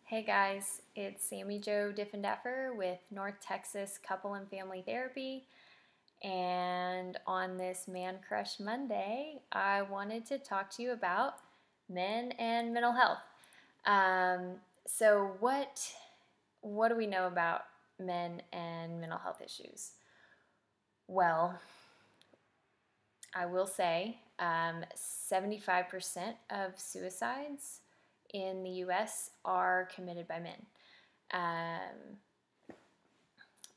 Hey guys, it's Sammy Diffendaffer with North Texas Couple and Family Therapy. And on this Man Crush Monday, I wanted to talk to you about men and mental health. So what do we know about men and mental health issues? Well, I will say 75% of suicides in the U.S. are committed by men.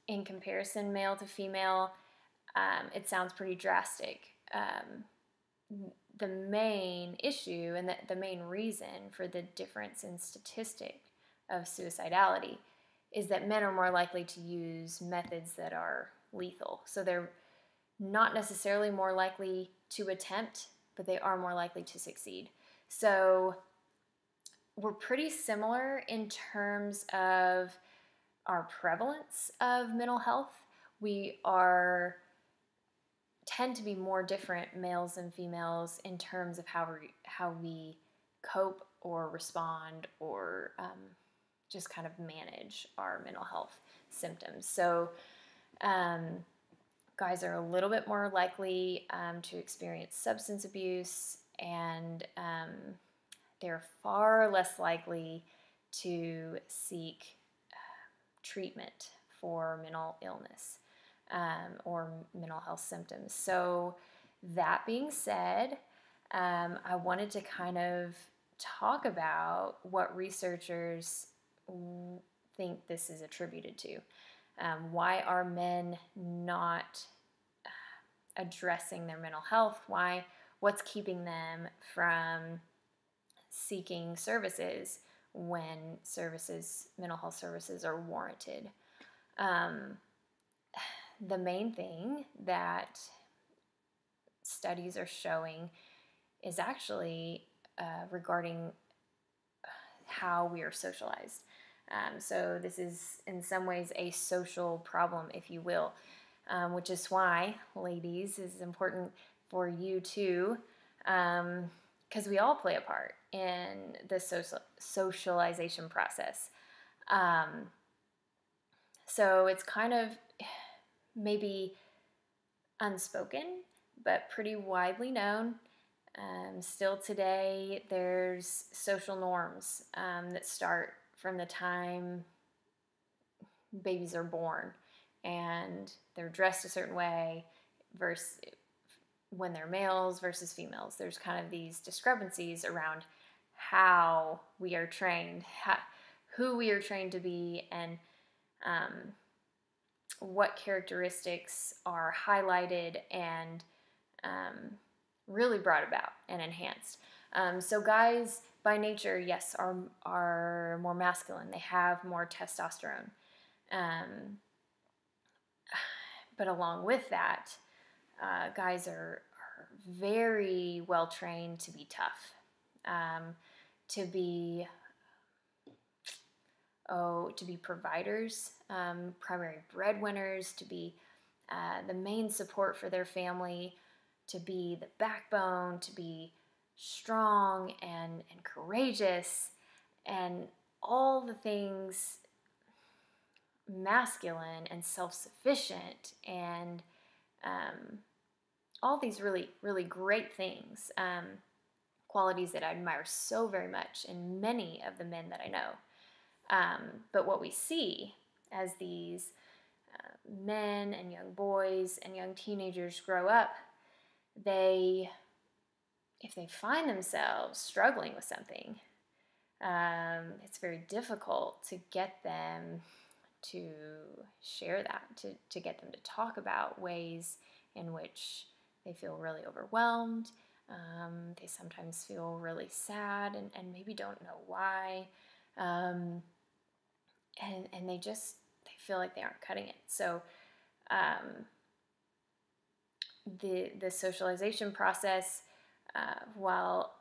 In comparison, male to female, it sounds pretty drastic. The main issue and the main reason for the difference in statistic of suicidality is that men are more likely to use methods that are lethal. So they're not necessarily more likely to attempt, but they are more likely to succeed. So we're pretty similar in terms of our prevalence of mental health. We tend to be more different, males and females, in terms of how we cope or respond or just kind of manage our mental health symptoms. So guys are a little bit more likely to experience substance abuse, and they're far less likely to seek treatment for mental illness or mental health symptoms. So that being said, I wanted to kind of talk about what researchers think this is attributed to. Why are men not addressing their mental health? What's keeping them from seeking services when mental health services are warranted? The main thing that studies are showing is actually regarding how we are socialized. So this is in some ways a social problem, if you will, which is why, ladies, it's important for you too, because we all play a part in the socialization process. So it's kind of maybe unspoken, but pretty widely known. Still today, there's social norms that start from the time babies are born, and they're dressed a certain way versus when they're males versus females. There's kind of these discrepancies around how we are trained, who we are trained to be, and what characteristics are highlighted and really brought about and enhanced. So guys, by nature, yes, are more masculine. They have more testosterone. But along with that, guys are very well trained to be tough, to be providers, primary breadwinners, to be the main support for their family, to be the backbone, to be strong and courageous, and all the things masculine and self-sufficient, and all these really, really great things, qualities that I admire so very much in many of the men that I know. But what we see as these men and young boys and young teenagers grow up, if they find themselves struggling with something, it's very difficult to get them to share that, to get them to talk about ways in which they feel really overwhelmed. They sometimes feel really sad and maybe don't know why. And they feel like they aren't cutting it. So the socialization process, while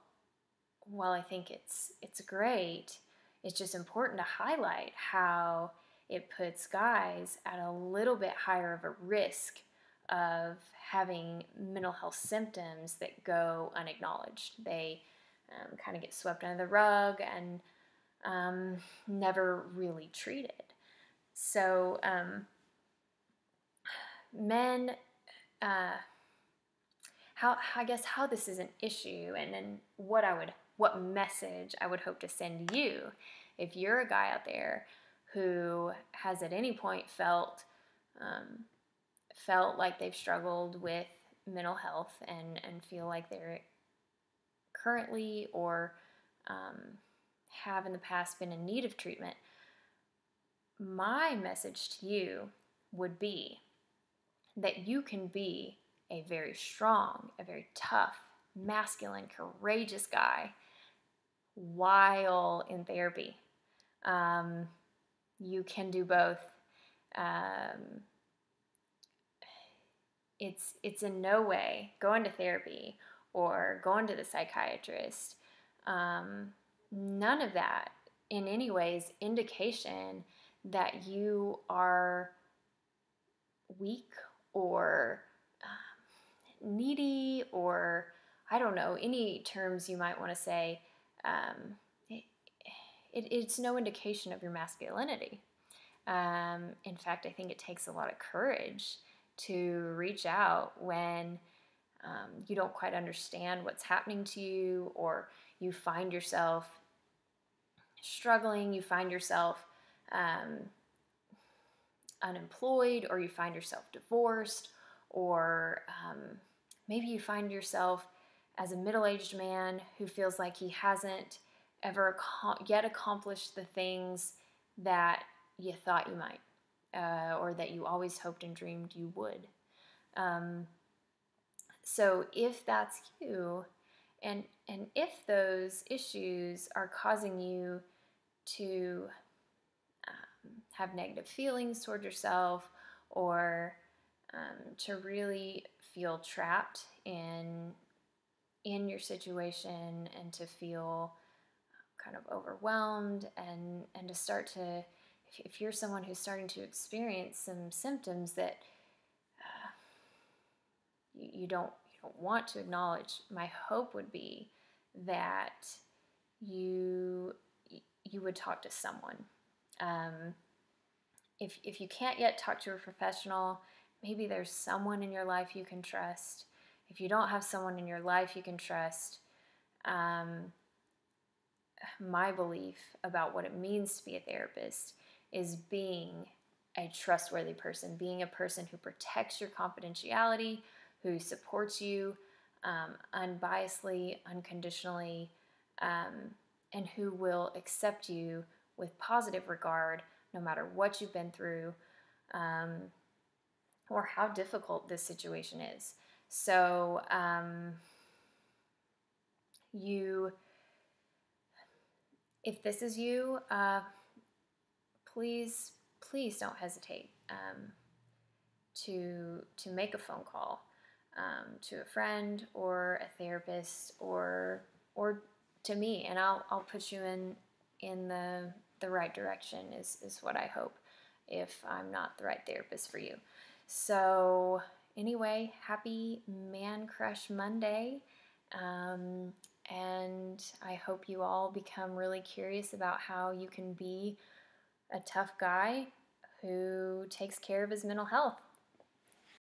I think it's great, it's just important to highlight how it puts guys at a little bit higher of a risk of having mental health symptoms that go unacknowledged. They kind of get swept under the rug, and never really treated. So men, how this is an issue, and then what message I would hope to send you if you're a guy out there who has at any point felt like they've struggled with mental health and feel like they're currently or have in the past been in need of treatment. My message to you would be that you can be a very strong, a very tough, masculine, courageous guy while in therapy. You can do both. It's in no way going to therapy or going to the psychiatrist. None of that in any way is indication that you are weak or needy, or I don't know, any terms you might want to say. It's no indication of your masculinity. In fact, I think it takes a lot of courage to reach out when you don't quite understand what's happening to you, or you find yourself struggling, you find yourself unemployed, or you find yourself divorced, or maybe you find yourself as a middle-aged man who feels like he hasn't ever yet accomplished the things that you thought you might, or that you always hoped and dreamed you would. So if that's you, and if those issues are causing you to have negative feelings toward yourself, or to really feel trapped in your situation, and to feel kind of overwhelmed, and to start to, if you're someone who's starting to experience some symptoms that you don't want to acknowledge, my hope would be that you would talk to someone. If you can't yet talk to a professional, maybe there's someone in your life you can trust. If you don't have someone in your life you can trust, my belief about what it means to be a therapist is being a trustworthy person, being a person who protects your confidentiality, who supports you unbiasedly, unconditionally, and who will accept you with positive regard no matter what you've been through, or how difficult this situation is. So if this is you, please don't hesitate to make a phone call to a friend or a therapist, or to me, and I'll put you in the right direction is what I hope, if I'm not the right therapist for you. So anyway, happy Man Crush Monday, and I hope you all become really curious about how you can be a tough guy who takes care of his mental health.